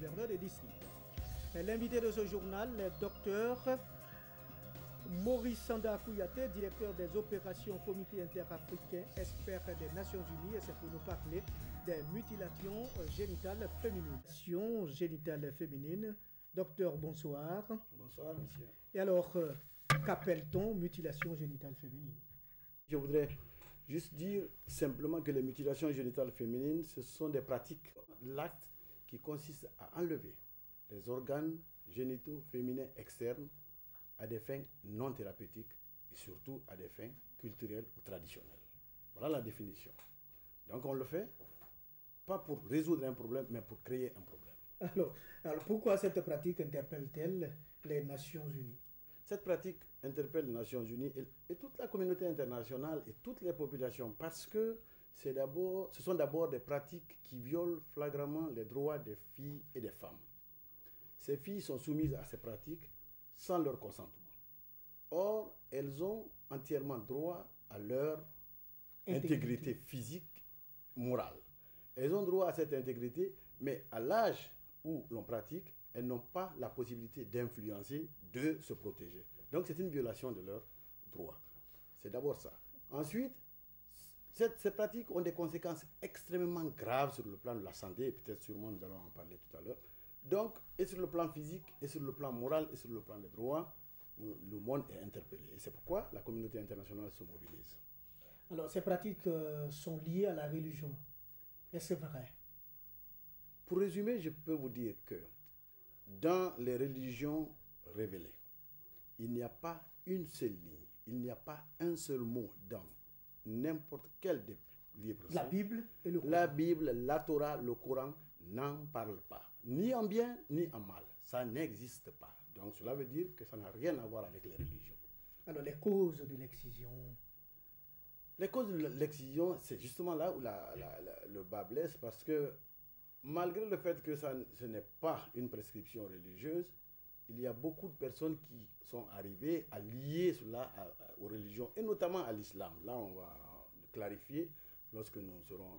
gouverneur de district. L'invité de ce journal, le docteur Maurice Sanda Kouyaté, directeur des opérations Comité interafricain, expert des Nations Unies, et c'est pour nous parler des mutilations génitales féminines. Docteur, bonsoir. Bonsoir, monsieur. Et alors, qu'appelle-t-on mutilation génitale féminine? Je voudrais juste dire simplement que les mutilations génitales féminines, ce sont des pratiques, l'acte qui consiste à enlever les organes génitaux féminins externes à des fins non thérapeutiques et surtout à des fins culturelles ou traditionnelles. Voilà la définition. Donc on le fait pas pour résoudre un problème, mais pour créer un problème. Alors pourquoi cette pratique interpelle-t-elle les Nations Unies? Cette pratique interpelle les Nations Unies et toute la communauté internationale et toutes les populations parce que ce sont d'abord des pratiques qui violent flagramment les droits des filles et des femmes. Ces filles sont soumises à ces pratiques sans leur consentement. Or, elles ont entièrement droit à leur intégrité physique, morale. Elles ont droit à cette intégrité, mais à l'âge où l'on pratique, elles n'ont pas la possibilité d'influencer, de se protéger. Donc c'est une violation de leurs droits. C'est d'abord ça. Ensuite, ces pratiques ont des conséquences extrêmement graves sur le plan de la santé, et peut-être sûrement nous allons en parler tout à l'heure. Donc, et sur le plan physique, et sur le plan moral, et sur le plan des droits, le monde est interpellé. Et c'est pourquoi la communauté internationale se mobilise. Alors, ces pratiques sont liées à la religion. Est-ce vrai? Pour résumer, je peux vous dire que dans les religions révélées, il n'y a pas une seule ligne, il n'y a pas un seul mot dans n'importe quel des livres. La Bible et le Coran. La Bible, la Torah, le Coran n'en parlent pas. Ni en bien, ni en mal. Ça n'existe pas. Donc cela veut dire que ça n'a rien à voir avec les religions. Alors les causes de l'excision? Les causes de l'excision, c'est justement là où le bas blesse parce que malgré le fait que ce n'est pas une prescription religieuse, il y a beaucoup de personnes qui sont arrivées à lier cela aux religions, et notamment à l'islam. Là, on va clarifier lorsque nous serons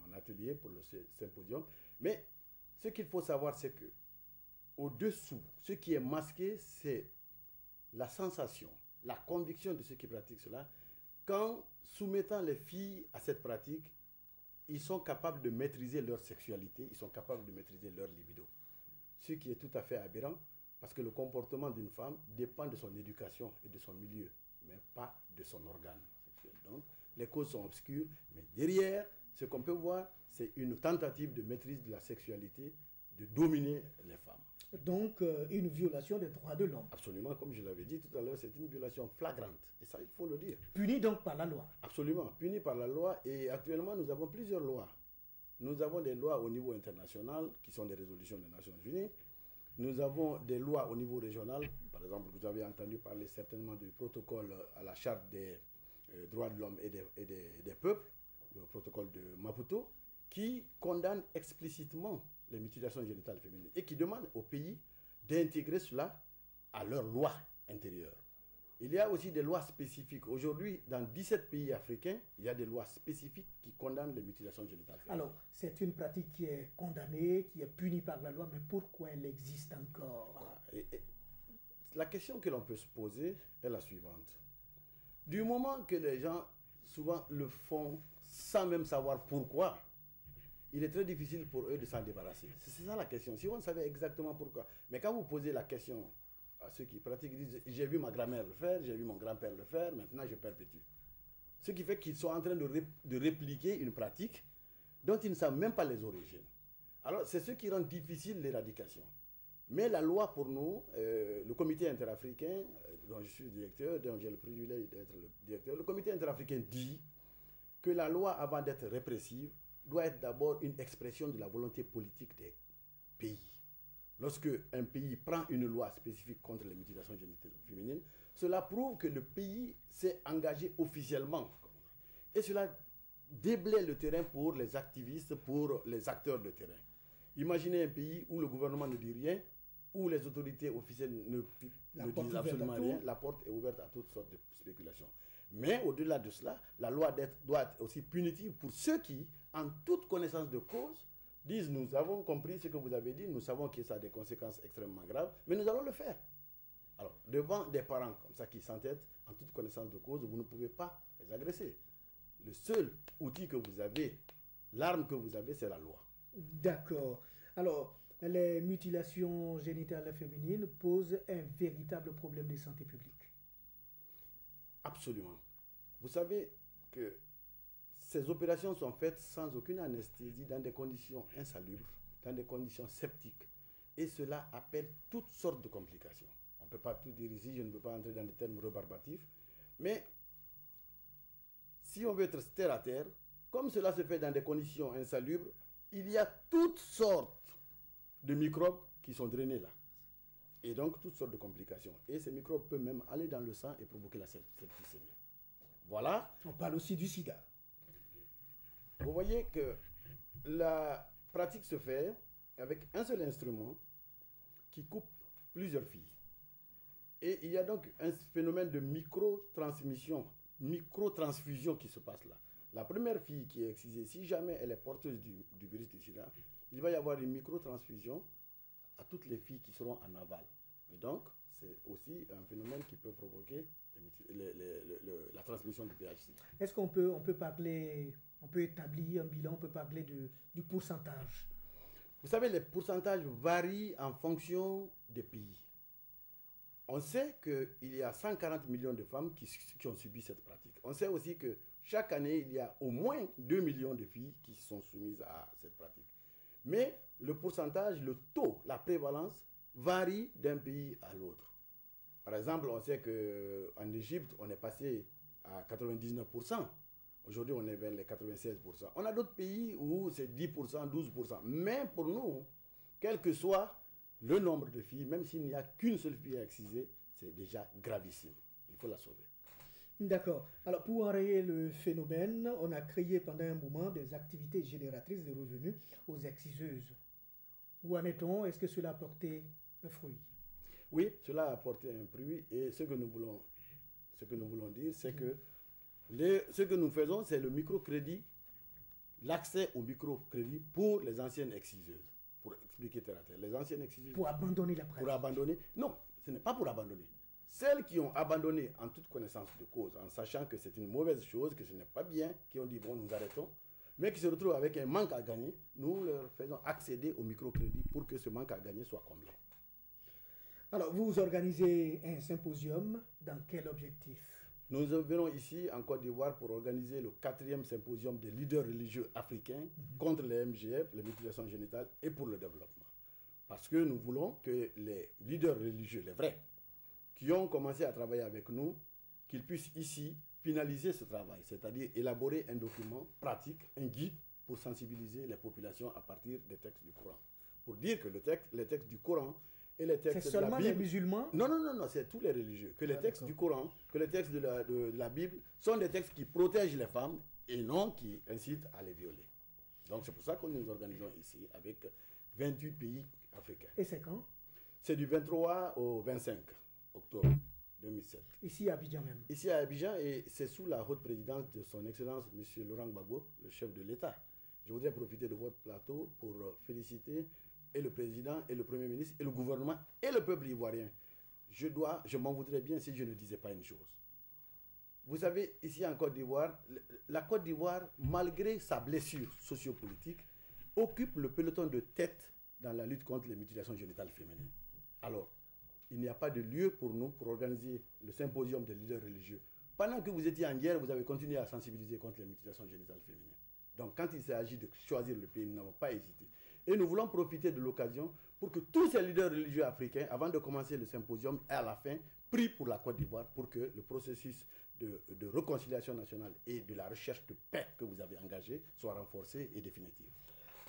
en atelier pour le symposium. Mais ce qu'il faut savoir, c'est que au-dessous, ce qui est masqué, c'est la sensation, la conviction de ceux qui pratiquent cela. Qu'en soumettant les filles à cette pratique, ils sont capables de maîtriser leur sexualité, ils sont capables de maîtriser leur libido. Ce qui est tout à fait aberrant, parce que le comportement d'une femme dépend de son éducation et de son milieu, mais pas de son organe sexuel. Donc, les causes sont obscures, mais derrière, ce qu'on peut voir, c'est une tentative de maîtrise de la sexualité, de dominer les femmes. Donc, une violation des droits de l'homme. Absolument, comme je l'avais dit tout à l'heure, c'est une violation flagrante. Et ça, il faut le dire. Punie donc par la loi. Absolument, punie par la loi. Et actuellement, nous avons plusieurs lois. Nous avons des lois au niveau international, qui sont des résolutions des Nations Unies. Nous avons des lois au niveau régional. Par exemple, vous avez entendu parler certainement du protocole à la charte des droits de l'homme et des peuples, le protocole de Maputo, qui condamne explicitement les mutilations génitales féminines et qui demande aux pays d'intégrer cela à leurs lois intérieures. Il y a aussi des lois spécifiques. Aujourd'hui, dans 17 pays africains, il y a des lois spécifiques qui condamnent les mutilations génitales féminines. Alors, c'est une pratique qui est condamnée, qui est punie par la loi, mais pourquoi elle existe encore? Voilà. Et la question que l'on peut se poser est la suivante. Du moment que les gens, souvent, le font sans même savoir pourquoi, il est très difficile pour eux de s'en débarrasser. C'est ça la question. Si on savait exactement pourquoi. Mais quand vous posez la question à ceux qui pratiquent, ils disent, j'ai vu ma grand-mère le faire, j'ai vu mon grand-père le faire, maintenant je perpétue. Ce qui fait qu'ils sont en train de répliquer une pratique dont ils ne savent même pas les origines. Alors c'est ce qui rend difficile l'éradication. Mais la loi pour nous, le comité interafricain, dont je suis directeur, dont j'ai le privilège d'être le directeur, le comité interafricain dit que la loi, avant d'être répressive, doit être d'abord une expression de la volonté politique des pays. Lorsque un pays prend une loi spécifique contre les mutilations génitales féminines, cela prouve que le pays s'est engagé officiellement. Et cela déblaye le terrain pour les activistes, pour les acteurs de terrain. Imaginez un pays où le gouvernement ne dit rien, où les autorités officielles ne disent absolument rien. La porte est ouverte à toutes sortes de spéculations. Mais au-delà de cela, la loi doit être aussi punitive pour ceux qui, en toute connaissance de cause, disent nous avons compris ce que vous avez dit, nous savons que ça a des conséquences extrêmement graves, mais nous allons le faire. Alors, devant des parents comme ça qui s'entêtent, en toute connaissance de cause, vous ne pouvez pas les agresser. Le seul outil que vous avez, l'arme que vous avez, c'est la loi. D'accord. Alors, les mutilations génitales féminines posent un véritable problème de santé publique. Absolument. Vous savez que ces opérations sont faites sans aucune anesthésie, dans des conditions insalubres, dans des conditions sceptiques. Et cela appelle toutes sortes de complications. On ne peut pas tout dire ici, je ne veux pas entrer dans des termes rebarbatifs. Mais si on veut être terre à terre, comme cela se fait dans des conditions insalubres, il y a toutes sortes de microbes qui sont drainés là. Et donc toutes sortes de complications. Et ces microbes peuvent même aller dans le sang et provoquer la septicémie. Voilà. On parle aussi du sida. Vous voyez que la pratique se fait avec un seul instrument qui coupe plusieurs filles. Et il y a donc un phénomène de microtransmission, microtransfusion qui se passe là. La première fille qui est excisée, si jamais elle est porteuse du virus du sida, il va y avoir une microtransfusion à toutes les filles qui seront en aval. Et donc, c'est aussi un phénomène qui peut provoquer la transmission du VIH-Sida. Est-ce qu'on peut parler, on peut établir un bilan, on peut parler du pourcentage? Vous savez, les pourcentages varient en fonction des pays. On sait qu'il y a 140 millions de femmes qui ont subi cette pratique. On sait aussi que chaque année, il y a au moins 2 millions de filles qui sont soumises à cette pratique. Mais le pourcentage, le taux, la prévalence varie d'un pays à l'autre. Par exemple, on sait qu'en Égypte, on est passé à 99%. Aujourd'hui, on est vers les 96%. On a d'autres pays où c'est 10%, 12%. Mais pour nous, quel que soit le nombre de filles, même s'il n'y a qu'une seule fille à exciser, c'est déjà gravissime. Il faut la sauver. D'accord. Alors, pour enrayer le phénomène, on a créé pendant un moment des activités génératrices de revenus aux exciseuses. Où en est-on? Est-ce que cela a porté un fruit? Oui, cela a apporté un fruit. Et ce que nous voulons dire, c'est que ce que nous faisons, c'est le microcrédit, l'accès au microcrédit pour les anciennes exciseuses. Pour expliquer terre à terre. Les anciennes exciseuses. Pour abandonner la pratique. Pour abandonner. Non, ce n'est pas pour abandonner. Celles qui ont abandonné en toute connaissance de cause, en sachant que c'est une mauvaise chose, que ce n'est pas bien, qui ont dit bon, nous arrêtons, mais qui se retrouvent avec un manque à gagner, nous leur faisons accéder au microcrédit pour que ce manque à gagner soit comblé. Alors, vous organisez un symposium, dans quel objectif? Nous venons ici en Côte d'Ivoire pour organiser le 4e symposium des leaders religieux africains contre les MGF, les mutilations génitales et pour le développement. Parce que nous voulons que les leaders religieux, les vrais, qui ont commencé à travailler avec nous, qu'ils puissent ici finaliser ce travail, c'est-à-dire élaborer un document pratique, un guide pour sensibiliser les populations à partir des textes du Coran. Pour dire que les textes du Coran et les textes de la Bible... C'est seulement les musulmans? Non, c'est tous les religieux. Que les textes du Coran, que les textes de la Bible sont des textes qui protègent les femmes et non qui incitent à les violer. Donc c'est pour ça que nous organisons ici avec 28 pays africains. Et c'est quand? C'est du 23 au 25 octobre 2007. Ici à Abidjan même? Ici à Abidjan, et c'est sous la haute présidence de son Excellence M. Laurent Gbagbo, le chef de l'État. Je voudrais profiter de votre plateau pour féliciter et le président, et le premier ministre, et le gouvernement, et le peuple ivoirien. Je m'en voudrais bien si je ne disais pas une chose. Vous savez, ici en Côte d'Ivoire, la Côte d'Ivoire, malgré sa blessure sociopolitique, occupe le peloton de tête dans la lutte contre les mutilations génitales féminines. Alors, il n'y a pas de lieu pour nous pour organiser le symposium des leaders religieux. Pendant que vous étiez en guerre, vous avez continué à sensibiliser contre les mutilations génitales féminines. Donc, quand il s'agit de choisir le pays, nous n'avons pas hésité. Et nous voulons profiter de l'occasion pour que tous ces leaders religieux africains, avant de commencer le symposium et à la fin, prient pour la Côte d'Ivoire pour que le processus de réconciliation nationale et de la recherche de paix que vous avez engagé soit renforcé et définitif.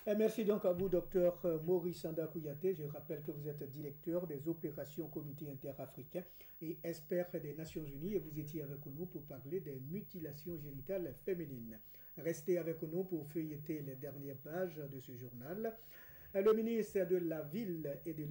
Et merci donc à vous, docteur Maurice Sanda Kouyaté. Je rappelle que vous êtes directeur des opérations Comité interafricain et expert des Nations Unies et vous étiez avec nous pour parler des mutilations génitales féminines. Restez avec nous pour feuilleter les dernières pages de ce journal. Le ministre de la Ville et de